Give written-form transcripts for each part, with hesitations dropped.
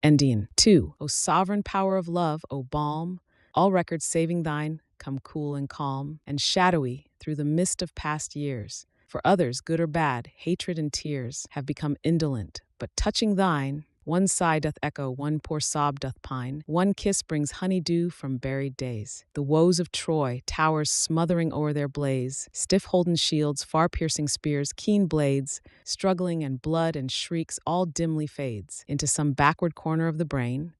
Endymion. 2. O sovereign power of love, O balm, all records saving thine, come cool and calm, and shadowy through the mist of past years. For others, good or bad, hatred and tears have become indolent, but touching thine, one sigh doth echo, one poor sob doth pine, one kiss brings honey-dew from buried days. The woes of Troy, towers smothering o'er their blaze, stiff-holden shields, far-piercing spears, keen blades, struggling and blood and shrieks all dimly fades into some backward corner of the brain.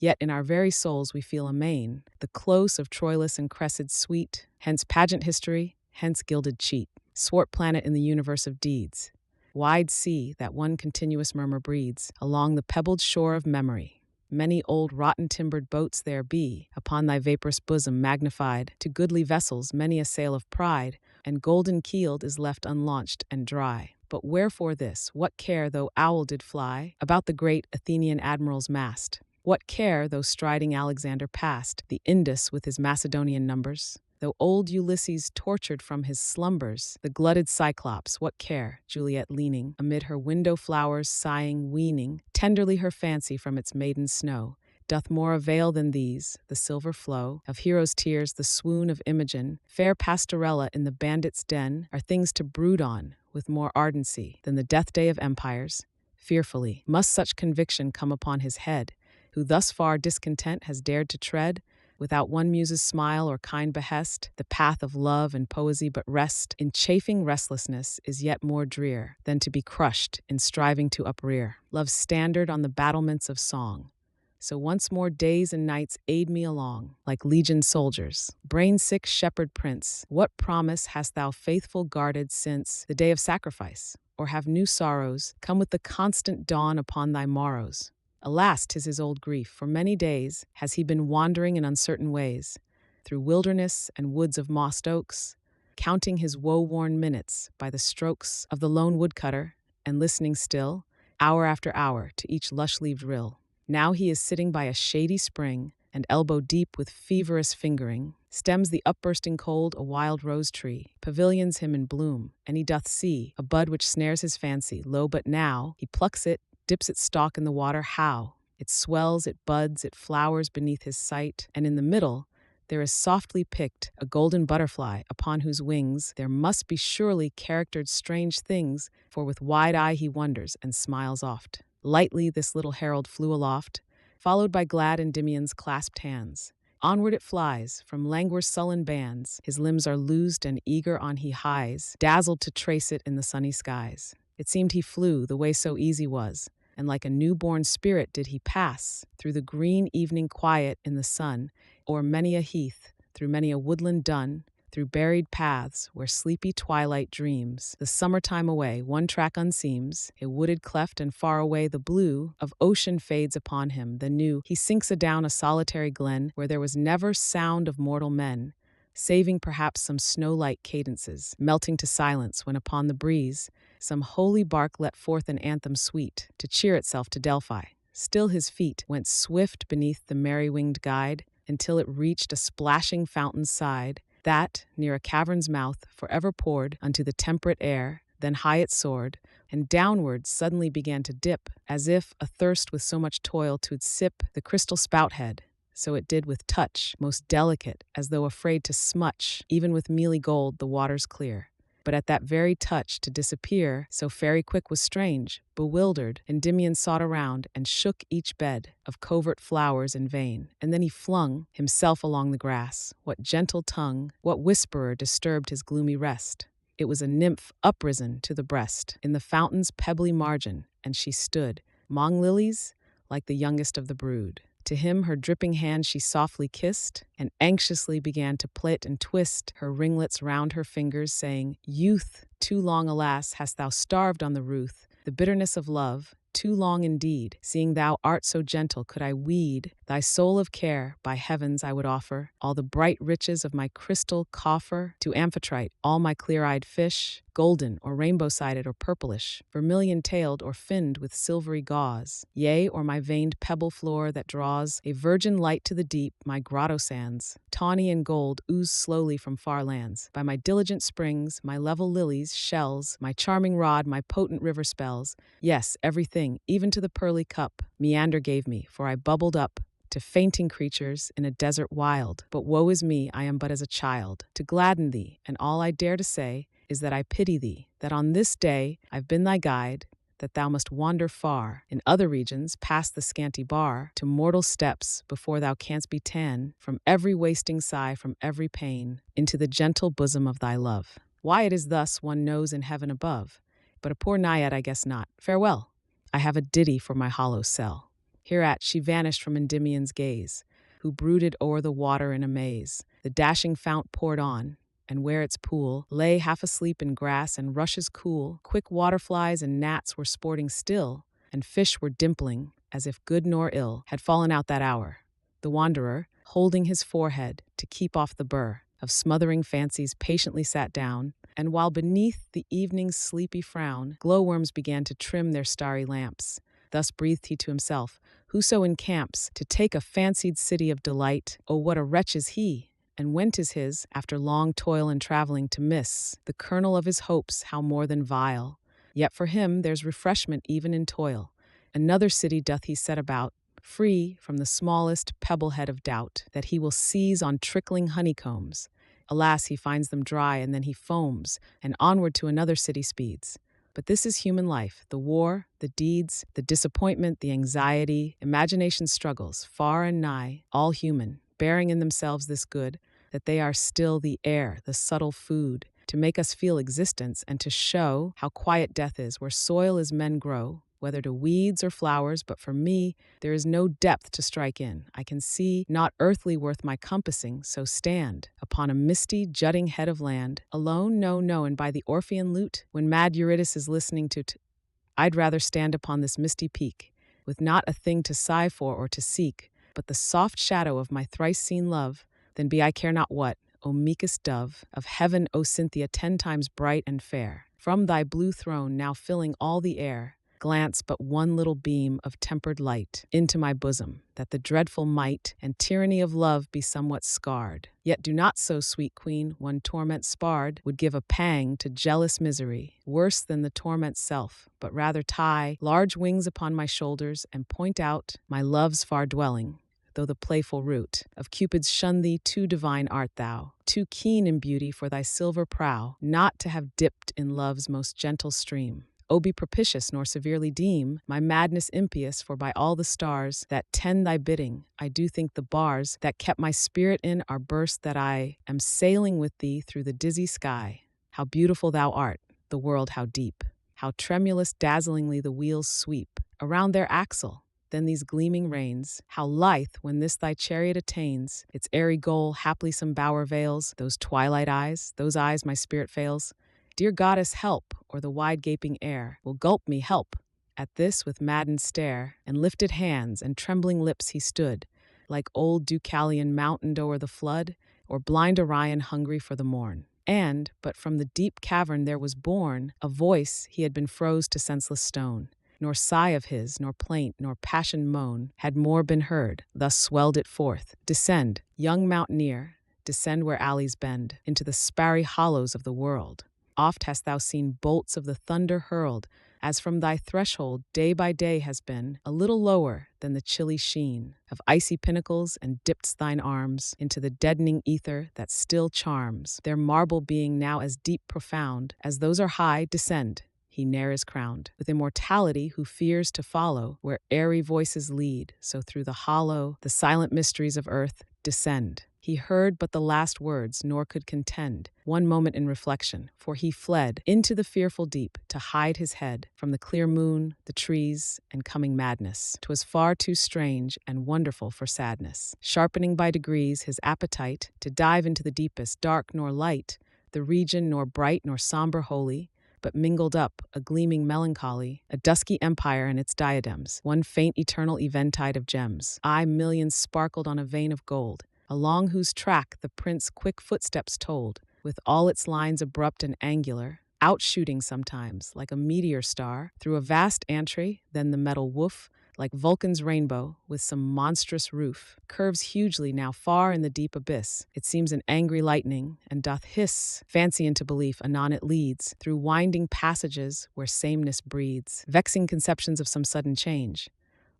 Yet in our very souls we feel amain, the close of Troilus and Cressid sweet, hence pageant history, hence gilded cheat, swart planet in the universe of deeds. Wide sea that one continuous murmur breeds along the pebbled shore of memory. Many old rotten-timbered boats there be, upon thy vaporous bosom magnified, to goodly vessels many a sail of pride, and golden-keeled is left unlaunched and dry. But wherefore this? What care though owl did fly about the great Athenian admiral's mast? What care though striding Alexander passed the Indus with his Macedonian numbers? Though old Ulysses tortured from his slumbers the glutted Cyclops, what care, Juliet leaning amid her window flowers, sighing, weaning tenderly her fancy from its maiden snow, doth more avail than these, the silver flow of heroes' tears, the swoon of Imogen, fair Pastorella in the bandit's den, are things to brood on with more ardency than the death day of empires. Fearfully must such conviction come upon his head, who thus far discontent has dared to tread, without one muse's smile or kind behest, the path of love and poesy, but rest in chafing restlessness is yet more drear than to be crushed in striving to uprear love's standard on the battlements of song. So once more days and nights aid me along, like legion soldiers. Brain-sick shepherd prince, what promise hast thou faithful guarded since the day of sacrifice? Or have new sorrows come with the constant dawn upon thy morrows? Alas, 'tis his old grief, for many days has he been wandering in uncertain ways, through wilderness and woods of mossed oaks, counting his woe-worn minutes by the strokes of the lone woodcutter, and listening still, hour after hour, to each lush-leaved rill. Now he is sitting by a shady spring, and elbow-deep with feverous fingering, stems the upbursting cold a wild rose-tree, pavilions him in bloom, and he doth see a bud which snares his fancy. Lo, but now he plucks it, dips its stalk in the water. How? It swells, it buds, it flowers beneath his sight, and in the middle there is softly picked a golden butterfly, upon whose wings there must be surely charactered strange things, for with wide eye he wonders and smiles oft. Lightly this little herald flew aloft, followed by glad Endymion's clasped hands. Onward it flies, from languor sullen bands, his limbs are loosed and eager on he hies, dazzled to trace it in the sunny skies. It seemed he flew, the way so easy was, and like a newborn spirit did he pass through the green evening quiet in the sun, o'er many a heath, through many a woodland dun, through buried paths where sleepy twilight dreams the summertime away. One track unseems a wooded cleft, and far away the blue of ocean fades upon him. The new he sinks adown a solitary glen where there was never sound of mortal men, saving perhaps some snow-light cadences, melting to silence when upon the breeze some holy bark let forth an anthem sweet, to cheer itself to Delphi. Still his feet went swift beneath the merry-winged guide, until it reached a splashing fountain's side, that, near a cavern's mouth, forever poured unto the temperate air. Then high it soared, and downward suddenly began to dip, as if, athirst with so much toil, 'twould sip the crystal spout-head. So it did with touch, most delicate, as though afraid to smutch, even with mealy gold, the waters clear. But at that very touch to disappear, so fairy quick was strange, bewildered, Endymion sought around and shook each bed of covert flowers in vain. And then he flung himself along the grass. What gentle tongue, what whisperer disturbed his gloomy rest? It was a nymph uprisen to the breast, in the fountain's pebbly margin, and she stood, 'mong lilies, like the youngest of the brood. To him her dripping hand she softly kissed, and anxiously began to plait and twist her ringlets round her fingers, saying, "Youth, too long, alas, hast thou starved on the ruth, the bitterness of love, too long indeed. Seeing thou art so gentle, could I weed thy soul of care, by heavens I would offer all the bright riches of my crystal coffer to Amphitrite, all my clear-eyed fish, golden or rainbow-sided or purplish, vermilion-tailed or finned with silvery gauze, yea, or my veined pebble floor that draws a virgin light to the deep, my grotto sands, tawny and gold, ooze slowly from far lands, by my diligent springs, my level lilies, shells, my charming rod, my potent river spells, yes, everything, even to the pearly cup, meander gave me, for I bubbled up to fainting creatures in a desert wild. But woe is me, I am but as a child, to gladden thee, and all I dare to say is that I pity thee, that on this day I've been thy guide, that thou must wander far in other regions past the scanty bar to mortal steps before thou canst be ta'en from every wasting sigh, from every pain, into the gentle bosom of thy love. Why it is thus one knows in heaven above, but a poor naiad I guess not. Farewell, I have a ditty for my hollow cell. Hereat she vanished from Endymion's gaze, who brooded o'er the water in amaze. The dashing fount poured on, and where its pool lay half asleep in grass and rushes cool, quick waterflies and gnats were sporting still, and fish were dimpling, as if good nor ill had fallen out that hour. The wanderer, holding his forehead to keep off the burr of smothering fancies, patiently sat down, and while beneath the evening's sleepy frown glowworms began to trim their starry lamps, thus breathed he to himself, whoso encamps to take a fancied city of delight, oh, what a wretch is he! And when 'tis his, after long toil and travelling, to miss the kernel of his hopes, how more than vile. Yet for him there's refreshment even in toil. Another city doth he set about, free from the smallest pebble-head of doubt, that he will seize on trickling honeycombs. Alas, he finds them dry, and then he foams, and onward to another city speeds. But this is human life, the war, the deeds, the disappointment, the anxiety, imagination struggles, far and nigh, all human, bearing in themselves this good, that they are still the air, the subtle food, to make us feel existence and to show how quiet death is, where soil is men grow, whether to weeds or flowers. But for me, there is no depth to strike in. I can see not earthly worth my compassing, so stand upon a misty, jutting head of land, alone, no, and by the Orphean lute, when mad Eurydice is listening to I'd rather stand upon this misty peak, with not a thing to sigh for or to seek, but the soft shadow of my thrice-seen love, than be I care not what, O meekest dove of heaven, O Cynthia 10 times bright and fair, from thy blue throne now filling all the air, glance but one little beam of tempered light into my bosom, that the dreadful might and tyranny of love be somewhat scarred. Yet do not so, sweet queen, one torment sparred would give a pang to jealous misery, worse than the torment's self, but rather tie large wings upon my shoulders and point out my love's far dwelling. Though the playful root of Cupid's shun thee, too divine art thou, too keen in beauty for thy silver prow, not to have dipped in love's most gentle stream. O be propitious, nor severely deem my madness impious, for by all the stars that tend thy bidding, I do think the bars that kept my spirit in are burst, that I am sailing with thee through the dizzy sky. How beautiful thou art, the world how deep, how tremulous dazzlingly the wheels sweep around their axle. Then these gleaming reins, how lithe when this thy chariot attains its airy goal, haply some bower veils those twilight eyes, those eyes my spirit fails. Dear goddess, help, or the wide gaping air will gulp me, help. At this with maddened stare and lifted hands and trembling lips he stood, like old Deucalion mountained o'er the flood, or blind Orion hungry for the morn. And, but from the deep cavern there was born a voice he had been froze to senseless stone. Nor sigh of his, nor plaint, nor passion moan had more been heard. Thus swelled it forth. Descend, young mountaineer, descend where alleys bend, into the sparry hollows of the world. Oft hast thou seen bolts of the thunder hurled, as from thy threshold day by day has been, a little lower than the chilly sheen of icy pinnacles, and dipp'st thine arms into the deadening ether that still charms, their marble being now as deep profound as those are high. Descend, he ne'er is crowned with immortality, who fears to follow where airy voices lead. So through the hollow, the silent mysteries of earth, descend. He heard but the last words, nor could contend one moment in reflection, for he fled into the fearful deep to hide his head from the clear moon, the trees, and coming madness. 'Twas far too strange and wonderful for sadness, sharpening by degrees his appetite to dive into the deepest, dark nor light, the region nor bright nor somber holy, but mingled up a gleaming melancholy, a dusky empire and its diadems, one faint eternal eventide of gems. Millions sparkled on a vein of gold, along whose track the prince quick footsteps told, with all its lines abrupt and angular, outshooting sometimes like a meteor star through a vast antry. Then the metal woof, like Vulcan's rainbow with some monstrous roof, curves hugely now far in the deep abyss. It seems an angry lightning, and doth hiss fancy into belief. Anon it leads through winding passages where sameness breeds, vexing conceptions of some sudden change.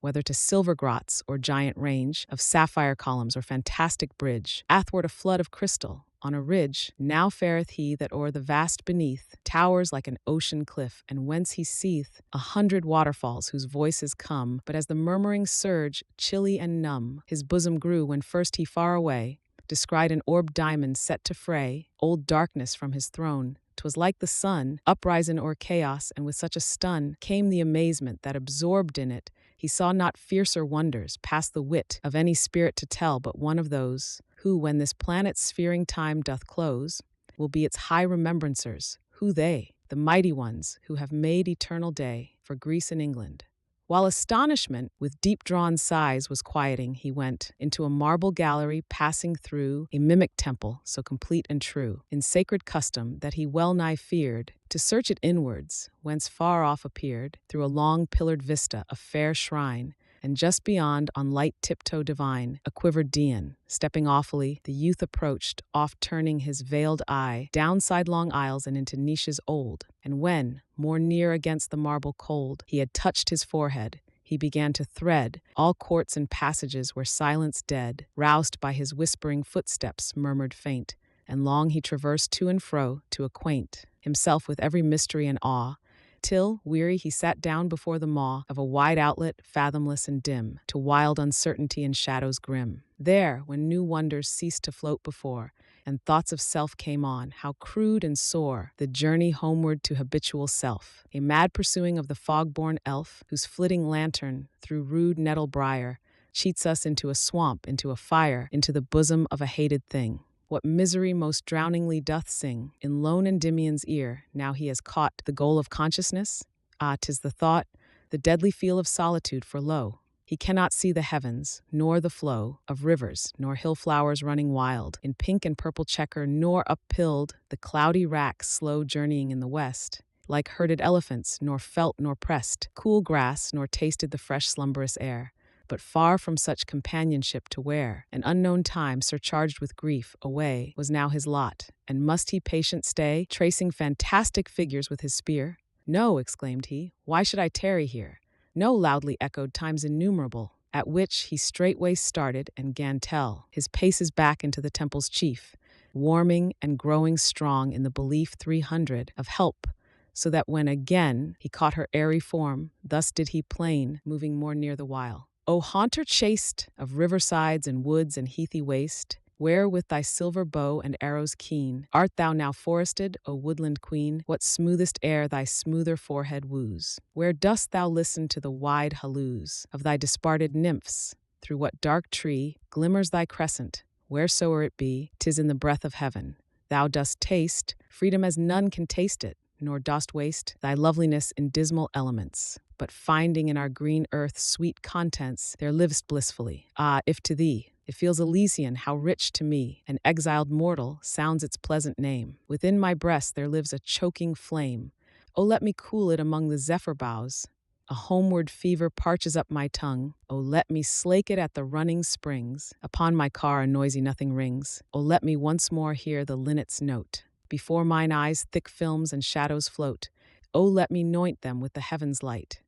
whether to silver grots or giant range of sapphire columns or fantastic bridge, athwart a flood of crystal, on a ridge, now fareth he that o'er the vast beneath towers like an ocean cliff, and whence he seeth 100 waterfalls whose voices come, but as the murmuring surge, chilly and numb, his bosom grew when first he far away descried an orbed diamond set to fray old darkness from his throne. 'Twas like the sun, uprisen o'er chaos, and with such a stun came the amazement that absorbed in it he saw not fiercer wonders past the wit of any spirit to tell, but one of those who, when this planet's sphering time doth close, will be its high remembrancers. Who they? The mighty ones who have made eternal day for Greece and England. While astonishment with deep-drawn sighs was quieting, he went into a marble gallery, passing through a mimic temple so complete and true, in sacred custom that he well nigh feared to search it inwards, whence far off appeared, through a long pillared vista, a fair shrine, and just beyond, on light tiptoe divine, a quivered Dian. Stepping awfully, the youth approached, oft turning his veiled eye down sidelong aisles and into niches old. And when, more near against the marble cold, he had touched his forehead, he began to thread all courts and passages where silence dead, roused by his whispering footsteps, murmured faint, and long he traversed to and fro to acquaint himself with every mystery and awe, till, weary, he sat down before the maw of a wide outlet, fathomless and dim, to wild uncertainty and shadows grim. There, when new wonders ceased to float before, and thoughts of self came on, how crude and sore the journey homeward to habitual self, a mad pursuing of the fog-born elf, whose flitting lantern, through rude nettle briar, cheats us into a swamp, into a fire, into the bosom of a hated thing. What misery most drowningly doth sing in lone Endymion's ear, now he has caught the goal of consciousness? Ah, 'tis the thought, the deadly feel of solitude, for lo, he cannot see the heavens, nor the flow of rivers, nor hill flowers running wild, in pink and purple checker, nor uppilled the cloudy racks slow journeying in the west, like herded elephants, nor felt nor pressed cool grass, nor tasted the fresh slumberous air. But far from such companionship to where an unknown time, surcharged with grief, away was now his lot, and must he patient stay, tracing fantastic figures with his spear? No, exclaimed he, why should I tarry here? No, loudly echoed times innumerable, at which he straightway started and 'gan tell his paces back into the temple's chief, warming and growing strong in the belief 300 of help, so that when again he caught her airy form, thus did he plain, moving more near the while. O haunter chaste of riversides and woods and heathy waste, where with thy silver bow and arrows keen art thou now forested, O woodland queen, what smoothest air thy smoother forehead woos? Where dost thou listen to the wide halloos of thy disparted nymphs? Through what dark tree glimmers thy crescent? Wheresoe'er it be, 'tis in the breath of heaven. Thou dost taste freedom as none can taste it, nor dost waste thy loveliness in dismal elements, but finding in our green earth sweet contents, there livest blissfully. Ah, if to thee it feels Elysian, how rich to me, an exiled mortal, sounds its pleasant name. Within my breast there lives a choking flame. Oh, let me cool it among the zephyr boughs. A homeward fever parches up my tongue. Oh, let me slake it at the running springs. Upon my car a noisy nothing rings. Oh, let me once more hear the linnet's note. Before mine eyes thick films and shadows float. Oh, let me anoint them with the heaven's light.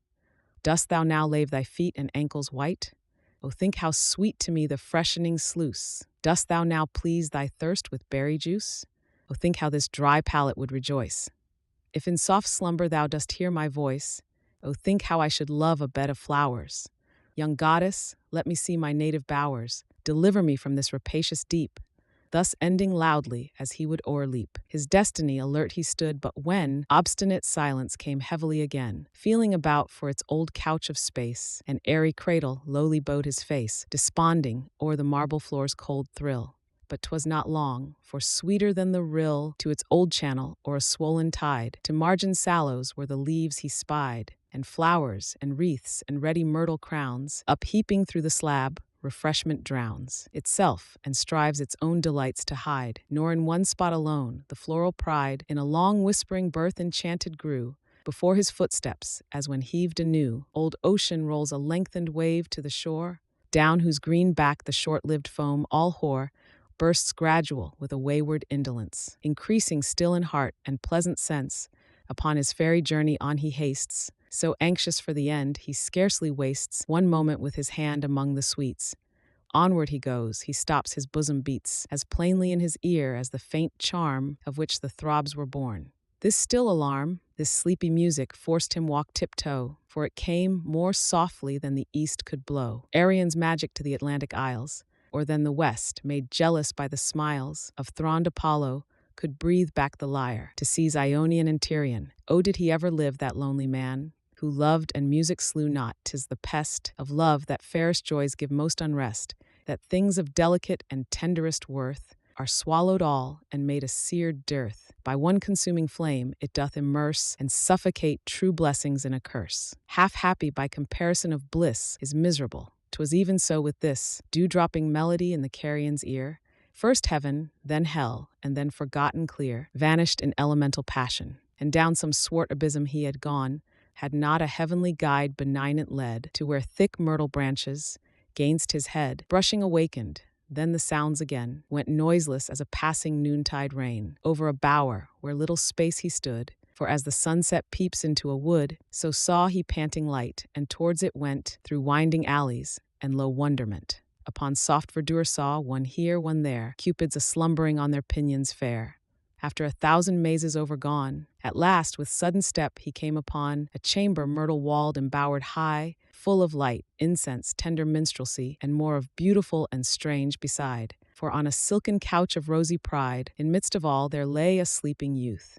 Dost thou now lave thy feet and ankles white? Oh, think how sweet to me the freshening sluice. Dost thou now please thy thirst with berry juice? Oh, think how this dry palate would rejoice. If in soft slumber thou dost hear my voice, oh, think how I should love a bed of flowers. Young goddess, let me see my native bowers. Deliver me from this rapacious deep. Thus ending loudly as he would o'erleap his destiny, alert he stood, but when obstinate silence came heavily again, feeling about for its old couch of space, an airy cradle lowly bowed his face, desponding o'er the marble floor's cold thrill. But 'twas not long, for sweeter than the rill to its old channel or a swollen tide, to margin sallows where the leaves he spied, and flowers and wreaths and ready myrtle crowns, upheaping through the slab, refreshment drowns itself and strives its own delights to hide, nor in one spot alone the floral pride in a long whispering birth enchanted grew. Before his footsteps, as when heaved anew, old ocean rolls a lengthened wave to the shore, down whose green back the short-lived foam all hoar, bursts gradual with a wayward indolence, increasing still in heart and pleasant sense. Upon his fairy journey on he hastes, So anxious for the end, he scarcely wastes one moment with his hand among the sweets. Onward he goes, he stops, his bosom beats, as plainly in his ear as the faint charm of which the throbs were born. This still alarm, this sleepy music, forced him walk tiptoe, for it came more softly than the east could blow. Arion's magic to the Atlantic Isles, or than the west, made jealous by the smiles of throned Apollo, could breathe back the lyre to seize Ionian and Tyrian. Oh, did he ever live, that lonely man, who loved and music slew not? 'Tis the pest of love that fairest joys give most unrest, that things of delicate and tenderest worth are swallowed all and made a seared dearth. By one consuming flame it doth immerse and suffocate true blessings in a curse. Half happy by comparison of bliss is miserable. 'Twas even so with this dew-dropping melody in the carrion's ear. First heaven, then hell, and then forgotten clear, vanished in elemental passion. And down some swart abysm he had gone, had not a heavenly guide benignant led, to where thick myrtle branches, gainst his head, brushing awakened. Then the sounds again went noiseless as a passing noontide rain, over a bower where little space he stood. For as the sunset peeps into a wood, so saw he panting light, and towards it went, through winding alleys, and lo wonderment! Upon soft verdure saw, one here, one there, Cupids a-slumbering on their pinions fair. After 1,000 mazes overgone, at last with sudden step he came upon a chamber myrtle-walled, embowered high, full of light, incense, tender minstrelsy, and more of beautiful and strange beside. For on a silken couch of rosy pride, in midst of all, there lay a sleeping youth,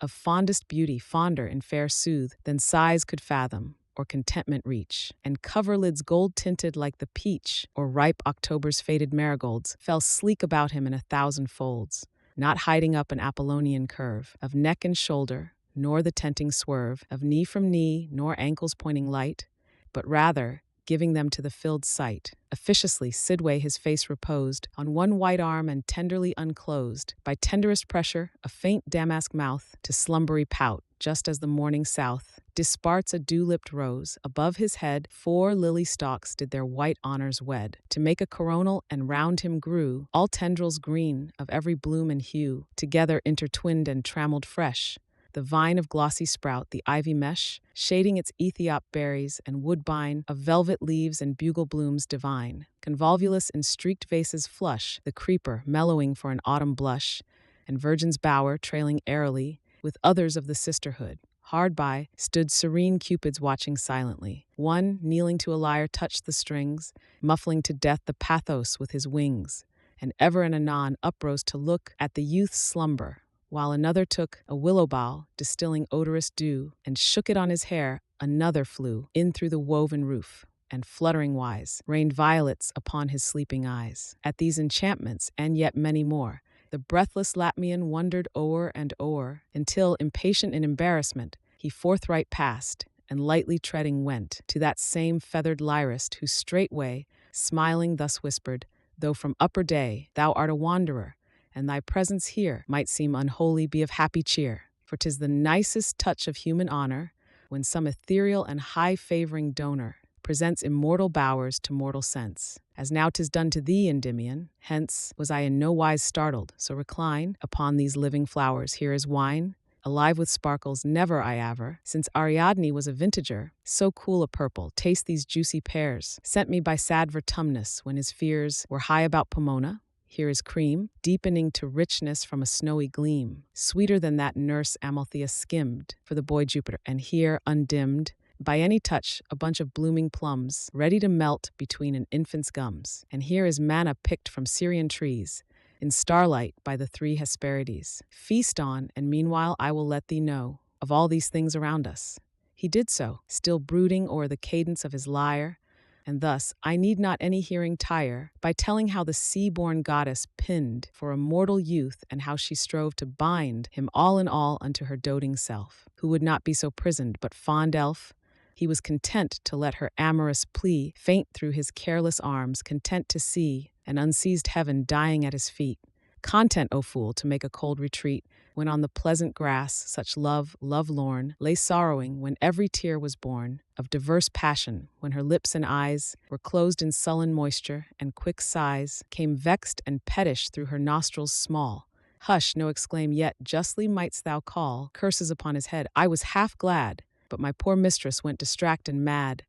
of fondest beauty, fonder in fair sooth than sighs could fathom, or contentment reach, and coverlids gold-tinted like the peach, or ripe October's faded marigolds, fell sleek about him in 1,000 folds, not hiding up an Apollonian curve of neck and shoulder, nor the tenting swerve of knee from knee, nor ankles pointing light, but rather giving them to the filled sight. Officiously sidway his face reposed on one white arm and tenderly unclosed, by tenderest pressure, a faint damask mouth to slumbery pout, just as the morning south disparts a dew-lipped rose. Above his head 4 lily stalks did their white honors wed, to make a coronal, and round him grew all tendrils green of every bloom and hue, together intertwined and trammelled fresh, the vine of glossy sprout, the ivy mesh, shading its Ethiop berries, and woodbine of velvet leaves and bugle blooms divine. Convolvulus in streaked vases flush, the creeper mellowing for an autumn blush, and virgin's bower trailing airily, with others of the sisterhood. Hard by stood serene Cupids watching silently. One, kneeling to a lyre, touched the strings, muffling to death the pathos with his wings, and ever and anon uprose to look at the youth's slumber, while another took a willow bough, distilling odorous dew, and shook it on his hair. Another flew in through the woven roof, and fluttering wise rained violets upon his sleeping eyes. At these enchantments, and yet many more, the breathless Latmian wondered o'er and o'er, until, impatient in embarrassment, he forthright passed, and lightly treading went to that same feathered lyrist, who straightway, smiling, thus whispered, "Though from upper day thou art a wanderer, and thy presence here might seem unholy, be of happy cheer. For 'tis the nicest touch of human honor, when some ethereal and high-favoring donor presents immortal bowers to mortal sense. As now 'tis done to thee, Endymion, hence was I in no wise startled, so recline upon these living flowers. Here is wine, alive with sparkles, never I aver, since Ariadne was a vintager, so cool a purple. Taste these juicy pears, sent me by sad Vertumnus, when his fears were high about Pomona. Here is cream, deepening to richness from a snowy gleam, sweeter than that nurse Amalthea skimmed for the boy Jupiter. And here, undimmed by any touch, a bunch of blooming plums, ready to melt between an infant's gums. And here is manna picked from Syrian trees, in starlight by the 3 Hesperides. Feast on, and meanwhile I will let thee know of all these things around us. He did so, still brooding o'er the cadence of his lyre, and thus I need not any hearing tire, by telling how the sea-born goddess pinned for a mortal youth, and how she strove to bind him all in all unto her doting self, who would not be so prisoned, but fond elf, he was content to let her amorous plea faint through his careless arms, content to see an unseized heaven dying at his feet, content, O fool, to make a cold retreat, when on the pleasant grass such love, love-lorn, lay sorrowing, when every tear was born of diverse passion, when her lips and eyes were closed in sullen moisture, and quick sighs came vexed and pettish through her nostrils small. Hush, no exclaim yet, justly mightst thou call curses upon his head. I was half glad But my poor mistress went distract and mad,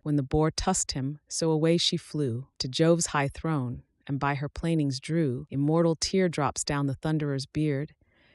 when the boar tusked him, so away she flew to Jove's high throne, and by her planings drew immortal teardrops down the thunderer's beard,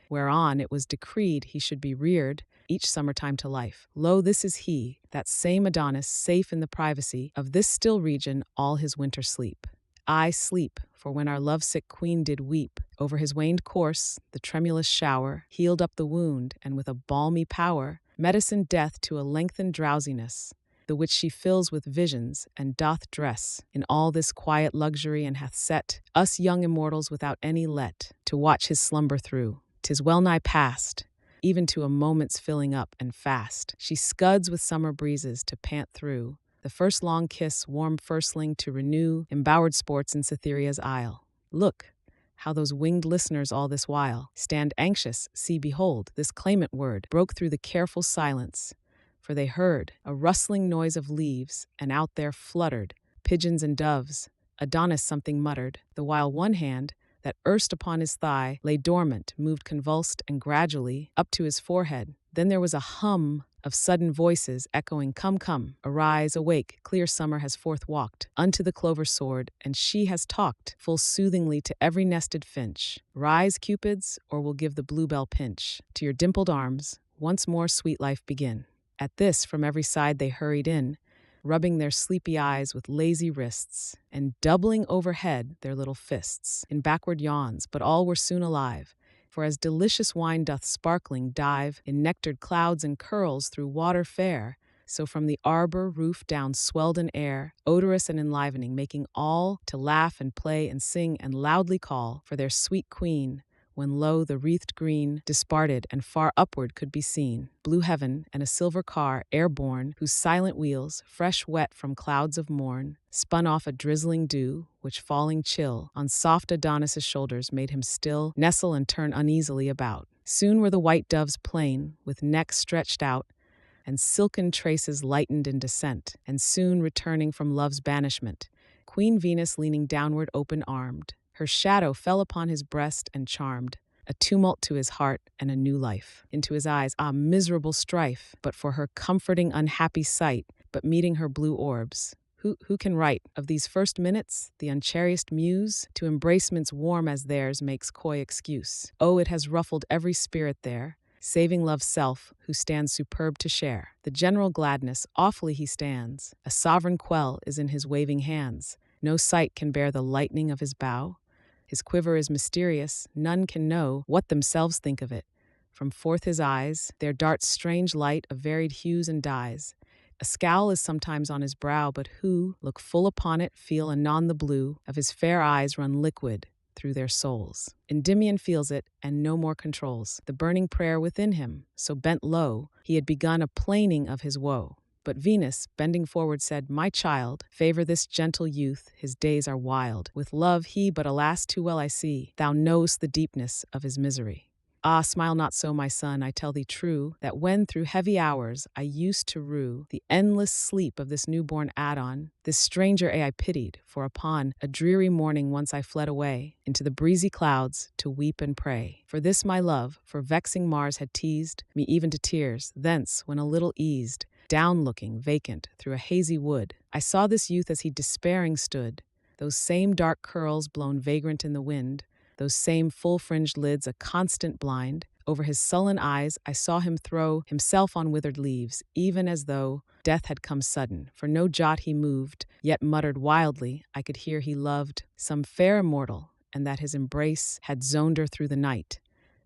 whereon it was decreed he should be reared each summertime to life. Lo, this is he, that same Adonis, safe in the privacy of this still region all his winter sleep. I sleep, for when our lovesick queen did weep, over his waned corse the tremulous shower healed up the wound, and with a balmy power medicined death to a lengthened drowsiness, the which she fills with visions, and doth dress in all this quiet luxury, and hath set us young immortals without any let to watch his slumber through. 'Tis well nigh past, even to a moment's filling up, and fast she scuds with summer breezes to pant through the first long kiss, warm firstling to renew embowered sports in Cytherea's isle. Look, how those winged listeners all this while stand anxious. See, behold, this clamant word broke through the careful silence, for they heard a rustling noise of leaves, and out there fluttered pigeons and doves. Adonis something muttered, the while one hand, that erst upon his thigh lay dormant, moved convulsed and gradually up to his forehead. Then there was a hum of sudden voices echoing, "Come, come, arise, awake, clear summer has forth walked unto the clover sword, and she has talked full soothingly to every nested finch. Rise, cupids, or we'll give the bluebell pinch. To your dimpled arms once more sweet life begin." At this from every side they hurried in, rubbing their sleepy eyes with lazy wrists, and doubling overhead their little fists in backward yawns, but all were soon alive. For as delicious wine doth sparkling dive in nectared clouds and curls through water fair, so from the arbor roof down swelled an air, odorous and enlivening, making all to laugh and play and sing and loudly call for their sweet queen, when lo, the wreathed green disparted, and far upward could be seen blue heaven, and a silver car airborne, whose silent wheels, fresh wet from clouds of morn, spun off a drizzling dew, which falling chill on soft Adonis's shoulders made him still nestle and turn uneasily about. Soon were the white doves plain, with necks stretched out, and silken traces lightened in descent, and soon returning from love's banishment, Queen Venus leaning downward open-armed, her shadow fell upon his breast and charmed a tumult to his heart and a new life into his eyes. Ah, miserable strife, but for her comforting unhappy sight, but meeting her blue orbs. Who can write of these first minutes? The uncherish'd muse to embracements warm as theirs makes coy excuse. Oh, it has ruffled every spirit there, saving love's self, who stands superb to share the general gladness. Awfully he stands, a sovereign quell is in his waving hands. No sight can bear the lightning of his bow. His quiver is mysterious, none can know what themselves think of it. From forth his eyes there darts strange light of varied hues and dyes. A scowl is sometimes on his brow, but who look full upon it feel anon the blue of his fair eyes run liquid through their souls. Endymion feels it, and no more controls the burning prayer within him, so bent low, he had begun a plaining of his woe. But Venus, bending forward, said, "My child, favor this gentle youth, his days are wild. With love he, but alas, too well I see, thou know'st the deepness of his misery. Ah, smile not so, my son, I tell thee true, that when through heavy hours I used to rue the endless sleep of this newborn Adon, this stranger I pitied, for upon a dreary morning once I fled away into the breezy clouds to weep and pray. For this my love, for vexing Mars had teased me even to tears. Thence, when a little eased, down-looking, vacant, through a hazy wood, I saw this youth as he despairing stood, those same dark curls blown vagrant in the wind, those same full-fringed lids a constant blind. Over his sullen eyes I saw him throw himself on withered leaves, even as though death had come sudden. For no jot he moved, yet muttered wildly, I could hear he loved some fair immortal, and that his embrace had zoned her through the night.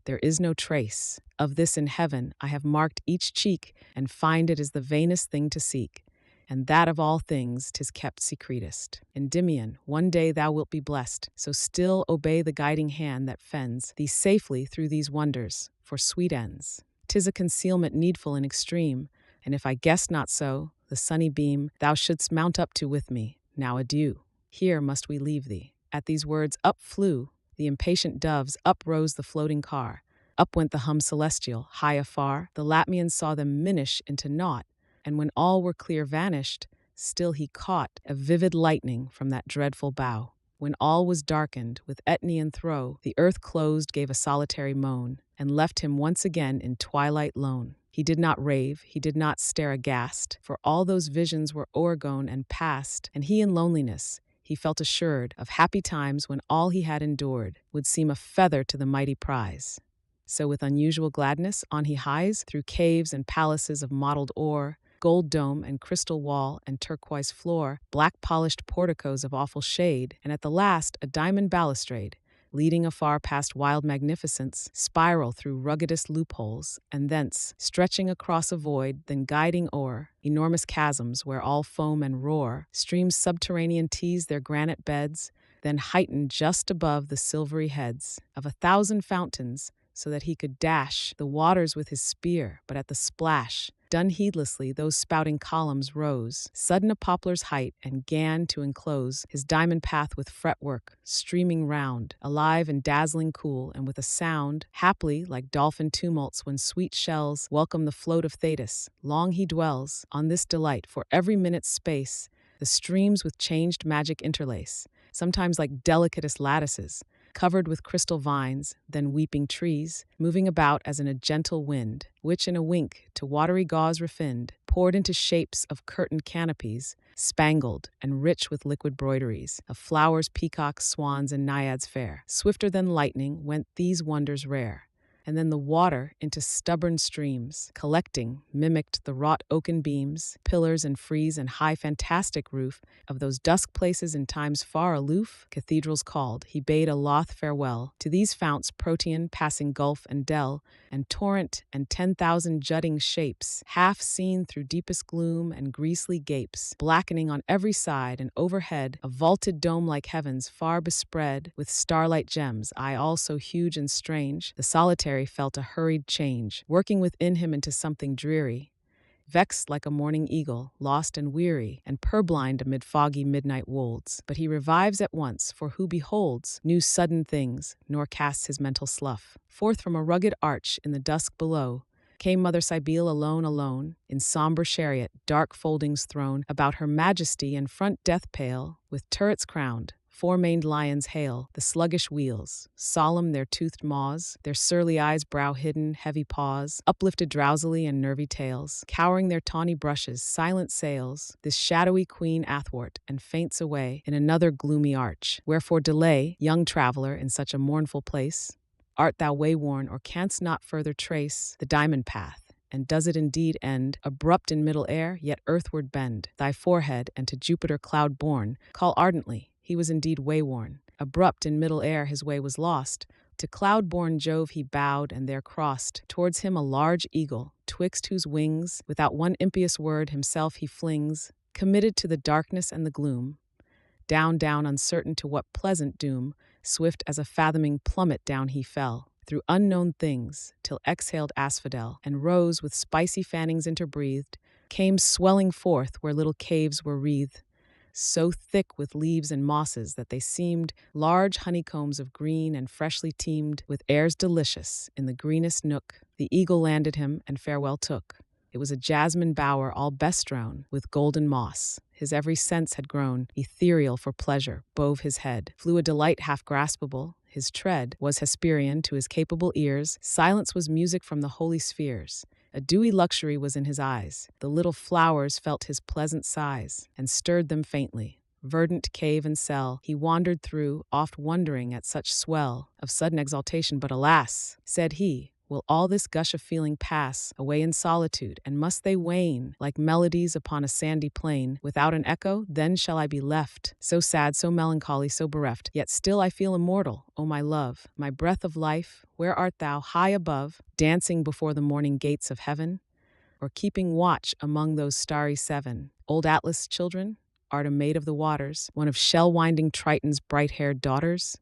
There is no trace of this in heaven. I have marked each cheek, and find it is the vainest thing to seek, and that of all things 'tis kept secretest. Endymion, one day thou wilt be blessed, so still obey the guiding hand that fends thee safely through these wonders, for sweet ends. 'Tis a concealment needful in extreme, and if I guessed not so, the sunny beam thou shouldst mount up to with me. Now adieu, here must we leave thee. At these words up flew the impatient doves, up rose the floating car, up went the hum celestial, high afar. The Latmian saw them minish into naught, and when all were clear vanished, still he caught a vivid lightning from that dreadful bough. When all was darkened with Etnian throe, the earth closed, gave a solitary moan, and left him once again in twilight lone. He did not rave, he did not stare aghast, for all those visions were o'ergone and past, and he in loneliness, he felt assured of happy times when all he had endured would seem a feather to the mighty prize. So with unusual gladness on he hies through caves and palaces of mottled ore, gold dome and crystal wall and turquoise floor, black polished porticos of awful shade, and at the last a diamond balustrade, leading afar past wild magnificence, spiral through ruggedest loopholes, and thence, stretching across a void, then guiding o'er enormous chasms where all foam and roar, streams subterranean tease their granite beds, then heighten just above the silvery heads of 1,000 fountains, so that he could dash the waters with his spear, but at the splash, done heedlessly, those spouting columns rose, sudden a poplar's height, and 'gan to enclose his diamond path with fretwork, streaming round, alive and dazzling cool, and with a sound, haply like dolphin tumults when sweet shells welcome the float of Thetis. Long he dwells on this delight, for every minute's space, the streams with changed magic interlace, sometimes like delicatest lattices, covered with crystal vines, then weeping trees, moving about as in a gentle wind, which in a wink, to watery gauze refined, poured into shapes of curtained canopies, spangled and rich with liquid broideries, of flowers, peacocks, swans, and naiads fair. Swifter than lightning went these wonders rare. And then the water into stubborn streams, collecting, mimicked the wrought oaken beams, pillars and frieze and high fantastic roof of those dusk places in times far aloof, cathedrals called. He bade a loth farewell to these founts protean, passing gulf and dell, and torrent and 10,000 jutting shapes, half seen through deepest gloom and greasely gapes, blackening on every side, and overhead a vaulted dome-like heavens far bespread with starlight gems, aye, all so huge and strange, the solitary felt a hurried change, working within him into something dreary, vexed like a morning eagle, lost and weary, and purblind amid foggy midnight wolds. But he revives at once, for who beholds new sudden things, nor casts his mental slough. Forth from a rugged arch in the dusk below came Mother Cybele alone, in somber chariot, dark foldings thrown about her majesty, and front death pale, with turrets crowned. Four-maned lions hail the sluggish wheels, solemn their toothed maws, their surly eyes brow hidden, heavy paws, uplifted drowsily and nervy tails, cowering their tawny brushes, silent sails, this shadowy queen athwart, and faints away in another gloomy arch. Wherefore delay, young traveller, in such a mournful place? Art thou wayworn, or canst not further trace the diamond path? And does it indeed end, abrupt in middle air, yet earthward bend thy forehead, and to Jupiter cloud-born call ardently? He was indeed wayworn. Abrupt in middle air his way was lost. To cloud-born Jove he bowed, and there crossed towards him a large eagle, twixt whose wings, without one impious word, himself he flings, committed to the darkness and the gloom. Down, uncertain to what pleasant doom, swift as a fathoming plummet down he fell, through unknown things, till exhaled asphodel, and rose with spicy fannings interbreathed, came swelling forth where little caves were wreathed, so thick with leaves and mosses that they seemed large honeycombs of green, and freshly teemed with airs delicious. In the greenest nook the eagle landed him, and farewell took. It was a jasmine bower all bestrown with golden moss. His every sense had grown ethereal for pleasure. Bove his head flew a delight half graspable. His tread was Hesperian to his capable ears. Silence was music from the holy spheres. A dewy luxury was in his eyes. The little flowers felt his pleasant sighs, and stirred them faintly. Verdant cave and cell he wandered through, oft wondering at such swell of sudden exaltation. But alas, said he, will all this gush of feeling pass away in solitude, and must they wane like melodies upon a sandy plain, without an echo? Then shall I be left, so sad, so melancholy, so bereft. Yet still I feel immortal, O my love, my breath of life, where art thou, high above, dancing before the morning gates of heaven? Or keeping watch among those starry seven? Old Atlas' children? Art a maid of the waters, one of shell-winding Triton's bright-haired daughters?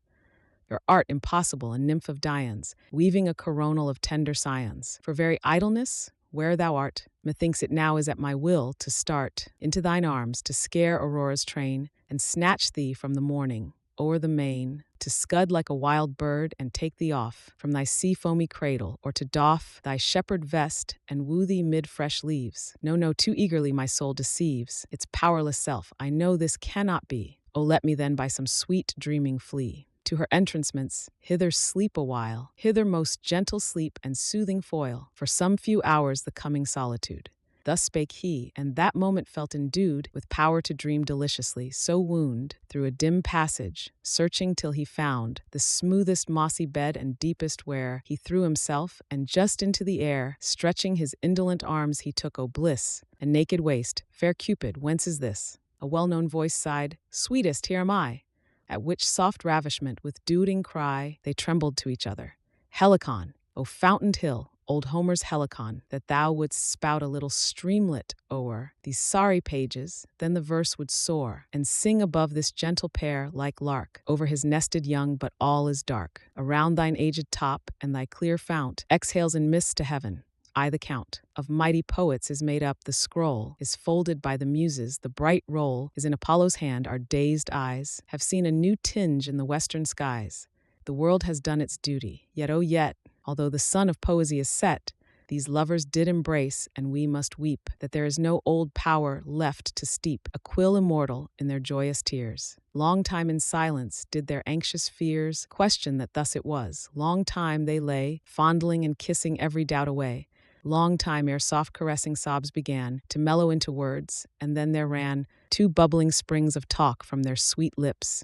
Or art impossible, a nymph of Dian's, weaving a coronal of tender scions? For very idleness, where thou art, methinks it now is at my will to start into thine arms, to scare Aurora's train, and snatch thee from the morning o'er the main, to scud like a wild bird and take thee off from thy sea-foamy cradle, or to doff thy shepherd vest and woo thee mid fresh leaves. No, too eagerly my soul deceives its powerless self. I know this cannot be. Oh, let me then by some sweet dreaming flee. to her entrancements, hither sleep a while, hither most gentle sleep and soothing foil, for some few hours the coming solitude. Thus spake he, and that moment felt endued with power to dream deliciously, so wound, through a dim passage, searching till he found the smoothest mossy bed and deepest where he threw himself, and just into the air, stretching his indolent arms he took, O bliss, a naked waist, fair Cupid, whence is this? A well-known voice sighed, Sweetest, here am I. At which soft ravishment, with doting cry, they trembled to each other. Helicon, O fountained hill, old Homer's Helicon, that thou wouldst spout a little streamlet o'er these sorry pages, then the verse would soar, and sing above this gentle pair like lark, over his nested young, but all is dark. Around thine aged top, and thy clear fount exhales in mists to heaven. I the count of mighty poets is made up, the scroll is folded by the muses, the bright roll is in Apollo's hand, our dazed eyes have seen a new tinge in the western skies. The world has done its duty, yet, oh yet, although the sun of poesy is set, these lovers did embrace, and we must weep that there is no old power left to steep a quill immortal in their joyous tears. Long time in silence did their anxious fears question that thus it was. Long time they lay, fondling and kissing every doubt away. Long time ere soft caressing sobs began to mellow into words, and then there ran 2 bubbling springs of talk from their sweet lips.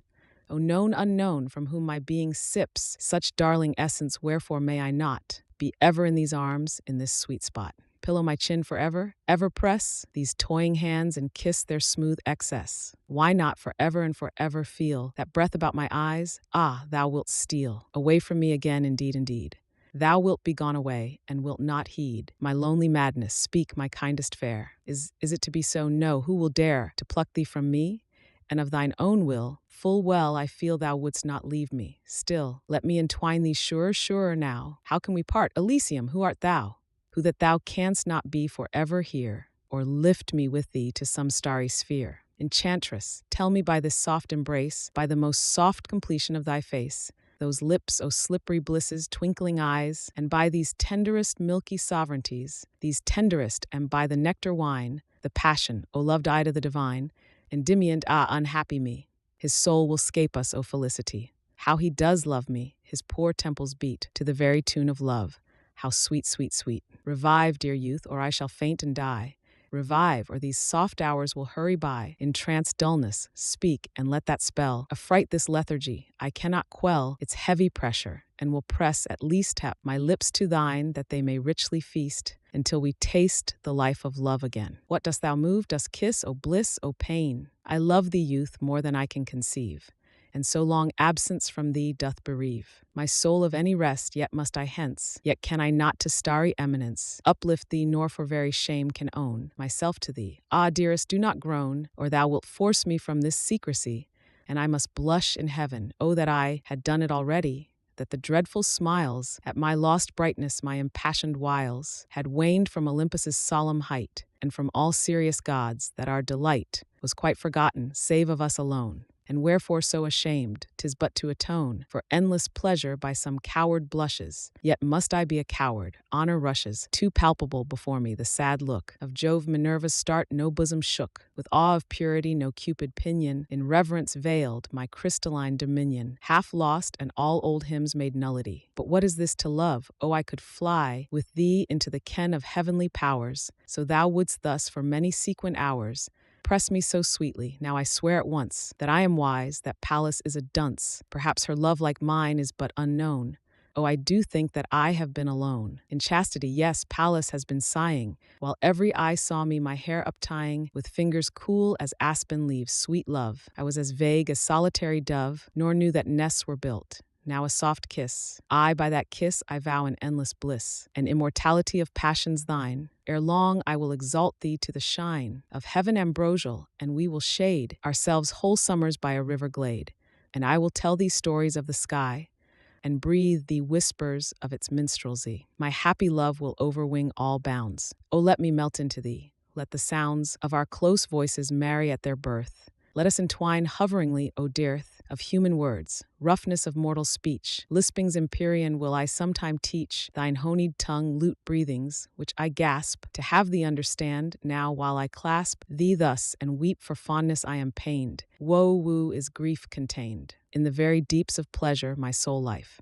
O known unknown, from whom my being sips such darling essence, wherefore may I not be ever in these arms, in this sweet spot? Pillow my chin forever, ever press these toying hands and kiss their smooth excess. Why not forever and forever feel that breath about my eyes? Ah, thou wilt steal away from me again, indeed, indeed. Thou wilt be gone away, and wilt not heed my lonely madness. Speak, my kindest fair. Is it to be so? No, who will dare to pluck thee from me? And of thine own will, full well I feel thou wouldst not leave me. Still, let me entwine thee surer, surer now. How can we part? Elysium, who art thou? Who that thou canst not be forever here, or lift me with thee to some starry sphere? Enchantress, tell me by this soft embrace, by the most soft completion of thy face, those lips, O slippery blisses, twinkling eyes, and by these tenderest milky sovereignties, these tenderest, and by the nectar wine, the passion, O loved Ida the divine, Endymion, ah, unhappy me. His soul will scape us, O felicity. How he does love me, his poor temples beat to the very tune of love. How sweet, sweet, sweet. Revive, dear youth, or I shall faint and die. Revive, or these soft hours will hurry by. In trance dullness, speak, and let that spell affright this lethargy. I cannot quell its heavy pressure, and will press at least tap my lips to thine, that they may richly feast, until we taste the life of love again. What dost thou move? Dost kiss? O bliss, O pain! I love thee, youth, more than I can conceive, and so long absence from thee doth bereave my soul of any rest. Yet must I hence, yet can I not to starry eminence uplift thee, nor for very shame can own myself to thee. Ah, dearest, do not groan, or thou wilt force me from this secrecy, and I must blush in heaven. Oh, that I had done it already, that the dreadful smiles at my lost brightness, my impassioned wiles, had waned from Olympus's solemn height, and from all serious gods, that our delight was quite forgotten, save of us alone. And wherefore so ashamed? 'Tis but to atone for endless pleasure by some coward blushes. Yet must I be a coward? Honor rushes too palpable before me. The sad look of Jove, Minerva's start, no bosom shook. With awe of purity, no Cupid pinion in reverence veiled my crystalline dominion. Half lost, and all old hymns made nullity. But what is this to love? Oh, I could fly with thee into the ken of heavenly powers, so thou wouldst thus for many sequent hours press me so sweetly. Now I swear at once that I am wise, that Pallas is a dunce. Perhaps her love like mine is but unknown. Oh, I do think that I have been alone. In chastity, yes, Pallas has been sighing, while every eye saw me, my hair uptying, with fingers cool as aspen leaves. Sweet love, I was as vague as solitary dove, nor knew that nests were built. Now a soft kiss. I, by that kiss, I vow an endless bliss, an immortality of passions thine. Ere long I will exalt thee to the shine of heaven ambrosial, and we will shade ourselves whole summers by a river glade. And I will tell thee stories of the sky, and breathe thee whispers of its minstrelsy. My happy love will overwing all bounds. Oh, let me melt into thee. Let the sounds of our close voices marry at their birth. Let us entwine hoveringly, O dearth, of human words, roughness of mortal speech, lispings empyrean will I sometime teach, thine honeyed tongue lute breathings, which I gasp, to have thee understand, now while I clasp thee thus, and weep for fondness I am pained. Woe woo is grief contained, in the very deeps of pleasure my soul life.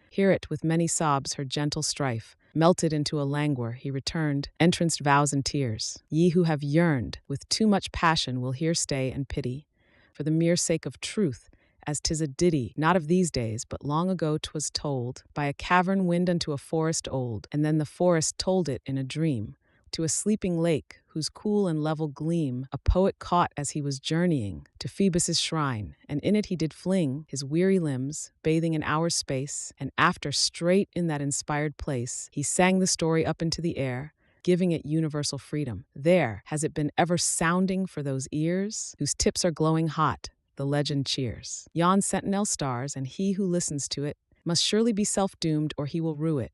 Hear it with many sobs her gentle strife, melted into a languor, he returned, entranced vows and tears. Ye who have yearned with too much passion will here stay and pity, for the mere sake of truth, as 'tis a ditty, not of these days, but long ago 'twas told, by a cavern wind unto a forest old, and then the forest told it in a dream, to a sleeping lake, whose cool and level gleam a poet caught as he was journeying to Phoebus' shrine, and in it he did fling his weary limbs, bathing an hour's space, and after straight in that inspired place he sang the story up into the air, giving it universal freedom. There has it been ever sounding for those ears whose tips are glowing hot, the legend cheers. Yon sentinel stars, and he who listens to it must surely be self-doomed or he will rue it.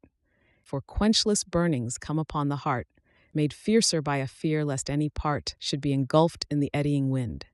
For quenchless burnings come upon the heart, made fiercer by a fear lest any part should be engulfed in the eddying wind.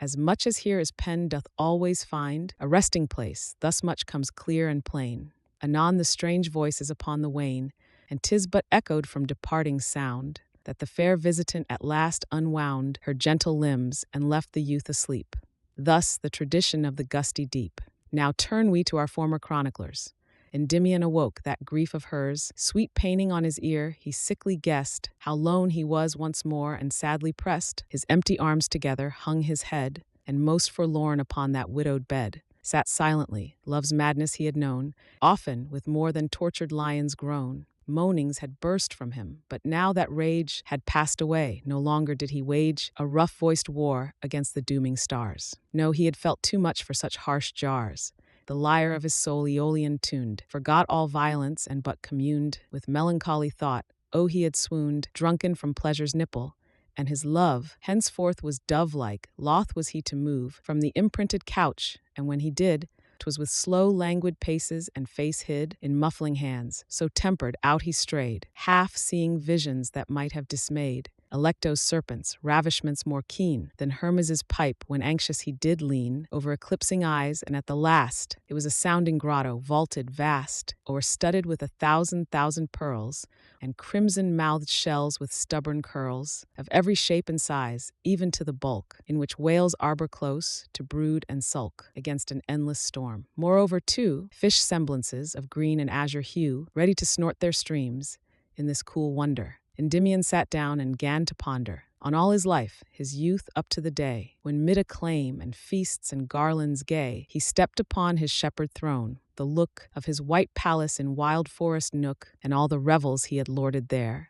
As much as here is pen doth always find a resting place, thus much comes clear and plain. Anon the strange voice is upon the wane, and 'tis but echoed from departing sound, that the fair visitant at last unwound her gentle limbs and left the youth asleep. Thus the tradition of the gusty deep. Now turn we to our former chroniclers. Endymion awoke, that grief of hers, sweet paining on his ear, he sickly guessed how lone he was once more, and sadly pressed his empty arms together, hung his head, and most forlorn upon that widowed bed, sat silently. Love's madness he had known, often with more than tortured lion's groan. Moanings had burst from him, but now that rage had passed away, no longer did he wage a rough-voiced war against the dooming stars. No, he had felt too much for such harsh jars. The lyre of his soul Aeolian tuned, forgot all violence and but communed with melancholy thought. Oh, he had swooned, drunken from pleasure's nipple, and his love henceforth was dove-like. Loth was he to move from the imprinted couch, and when he did, 'twas with slow, languid paces and face hid in muffling hands. So tempered, out he strayed, half seeing visions that might have dismayed Alecto's serpents, ravishments more keen than Hermes' pipe, when anxious he did lean over eclipsing eyes, and at the last it was a sounding grotto, vaulted, vast, o'erstudded with 1,000,000 pearls, and crimson-mouthed shells with stubborn curls, of every shape and size, even to the bulk, in which whales arbor close, to brood and sulk against an endless storm. Moreover, too, fish semblances of green and azure hue, ready to snort their streams in this cool wonder. Endymion sat down and 'gan to ponder on all his life, his youth up to the day, when mid acclaim and feasts and garlands gay, he stepped upon his shepherd throne, the look of his white palace in wild forest nook, and all the revels he had lorded there.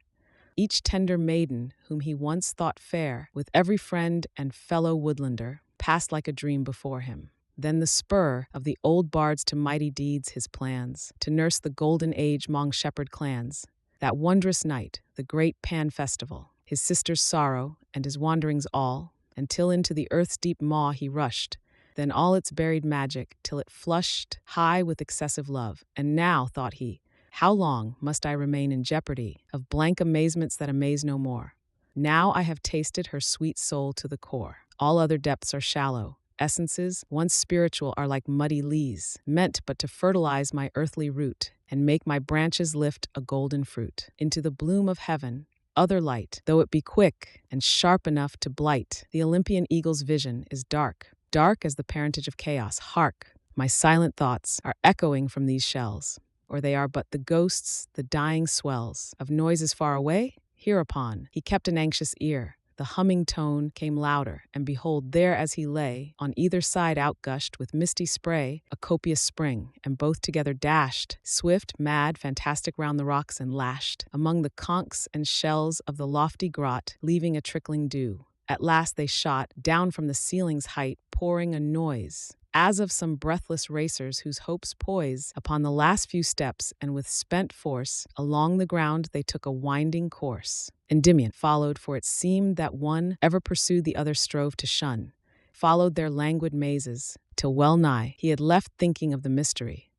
Each tender maiden whom he once thought fair, with every friend and fellow woodlander, passed like a dream before him. Then the spur of the old bards to mighty deeds, his plans, to nurse the golden age 'mong shepherd clans. That wondrous night, the great Pan festival, his sister's sorrow and his wanderings all, until into the earth's deep maw he rushed, then all its buried magic, till it flushed high with excessive love. And now, thought he, how long must I remain in jeopardy of blank amazements that amaze no more? Now I have tasted her sweet soul to the core. All other depths are shallow. Essences, once spiritual, are like muddy lees, meant but to fertilize my earthly root, and make my branches lift a golden fruit into the bloom of heaven, other light, though it be quick and sharp enough to blight. The Olympian eagle's vision is dark, dark as the parentage of chaos. Hark, my silent thoughts are echoing from these shells, or they are but the ghosts, the dying swells of noises far away? Hereupon he kept an anxious ear. The humming tone came louder, and behold, there as he lay, on either side outgushed with misty spray, a copious spring, and both together dashed, swift, mad, fantastic round the rocks, and lashed among the conchs and shells of the lofty grot, leaving a trickling dew. At last they shot down from the ceiling's height, pouring a noise as of some breathless racers whose hopes poise upon the last few steps, and with spent force along the ground they took a winding course. Endymion followed, for it seemed that one ever pursued the other strove to shun, followed their languid mazes, till well nigh he had left thinking of the mystery,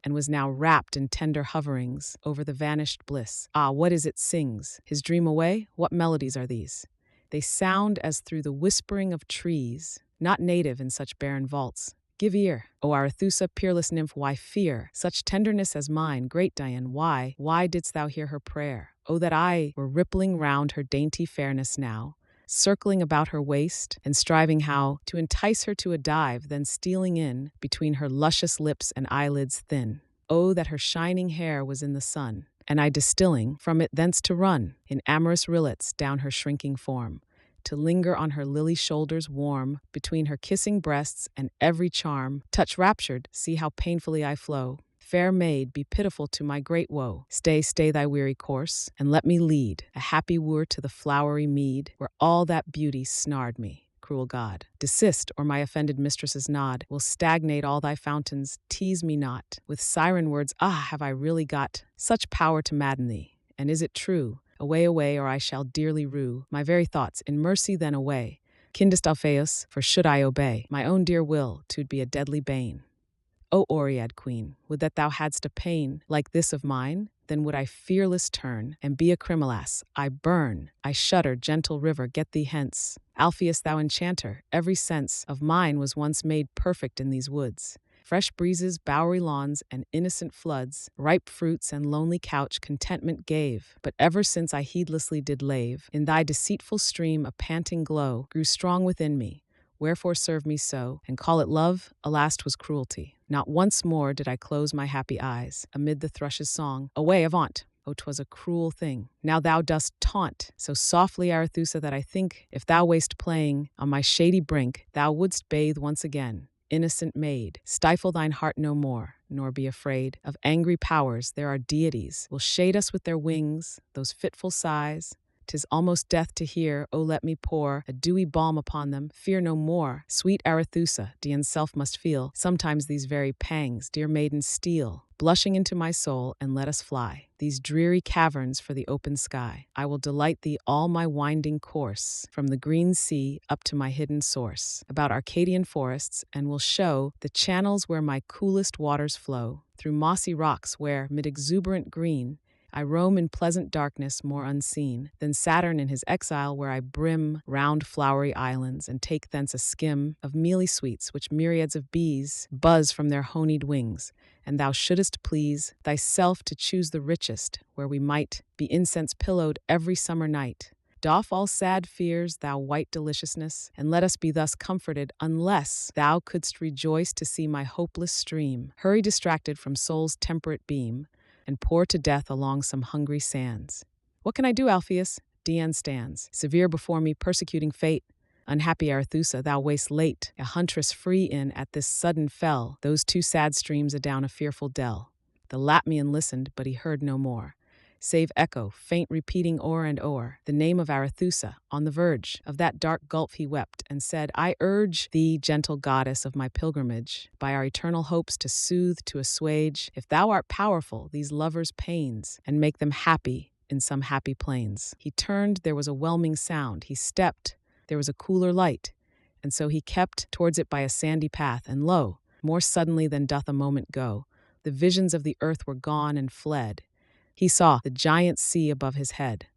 and was now wrapped in tender hoverings over the vanished bliss. Ah, what is it sings his dream away? What melodies are these? They sound as through the whispering of trees, not native in such barren vaults. give ear. O Arethusa, peerless nymph, why fear such tenderness as mine? Great Dian, why didst thou hear her prayer? Oh, that I were rippling round her dainty fairness now, circling about her waist, and striving how to entice her to a dive, then stealing in between her luscious lips and eyelids thin. Oh, that her shining hair was in the sun, and I distilling from it thence to run in amorous rillets down her shrinking form, to linger on her lily shoulders warm, between her kissing breasts, and every charm touch raptured, see how painfully I flow. Fair maid, be pitiful to my great woe. Stay, stay thy weary course, and let me lead a happy wooer to the flowery mead, where all that beauty snared me. Cruel God, desist, or my offended mistress's nod will stagnate all thy fountains. Tease me not with siren words. Ah, have I really got such power to madden thee? And is it true? Away, away, or I shall dearly rue my very thoughts. In mercy, then away. Kindest Alpheus, for should I obey my own dear will, 'twould be a deadly bane. O Oread Queen, would that thou hadst a pain like this of mine, then would I fearless turn, and be a criminalas. I burn, I shudder, gentle river, get thee hence. Alpheus, thou enchanter, every sense of mine was once made perfect in these woods. Fresh breezes, bowery lawns, and innocent floods, ripe fruits and lonely couch contentment gave. But ever since I heedlessly did lave in thy deceitful stream, a panting glow grew strong within me. Wherefore serve me so, and call it love? Alas, 'twas cruelty. Not once more did I close my happy eyes amid the thrush's song. Away, avaunt! Oh, 'twas a cruel thing. Now thou dost taunt so softly, Arethusa, that I think if thou wast playing on my shady brink, thou wouldst bathe once again. Innocent maid, stifle thine heart no more, nor be afraid of angry powers. There are deities will shade us with their wings, those fitful sighs. 'Tis almost death to hear. Oh, let me pour a dewy balm upon them. Fear no more. Sweet Arethusa, Dian's self must feel sometimes these very pangs. Dear maiden, steal blushing into my soul, and let us fly these dreary caverns for the open sky. I will delight thee all my winding course, from the green sea up to my hidden source, about Arcadian forests, and will show the channels where my coolest waters flow, through mossy rocks where, mid exuberant green, I roam in pleasant darkness more unseen than Saturn in his exile, where I brim round flowery islands and take thence a skim of mealy sweets which myriads of bees buzz from their honeyed wings. And thou shouldest please thyself to choose the richest, where we might be incense pillowed every summer night. Doff all sad fears, thou white deliciousness, and let us be thus comforted, unless thou couldst rejoice to see my hopeless stream hurry distracted from soul's temperate beam, and pour to death along some hungry sands. What can I do, Alpheus? Dian stands, severe before me, persecuting fate. Unhappy Arethusa, thou wast late, a huntress free in at this sudden fell those two sad streams adown a fearful dell. The Latmian listened, but he heard no more, save echo, faint repeating o'er and o'er the name of Arethusa. On the verge of that dark gulf he wept, and said, I urge thee, gentle goddess of my pilgrimage, by our eternal hopes to soothe, to assuage, if thou art powerful, these lovers' pains, and make them happy in some happy plains. He turned, there was a whelming sound. He stepped, there was a cooler light, and so he kept towards it by a sandy path, and lo, more suddenly than doth a moment go, the visions of the earth were gone and fled. He saw the giant sea above his head,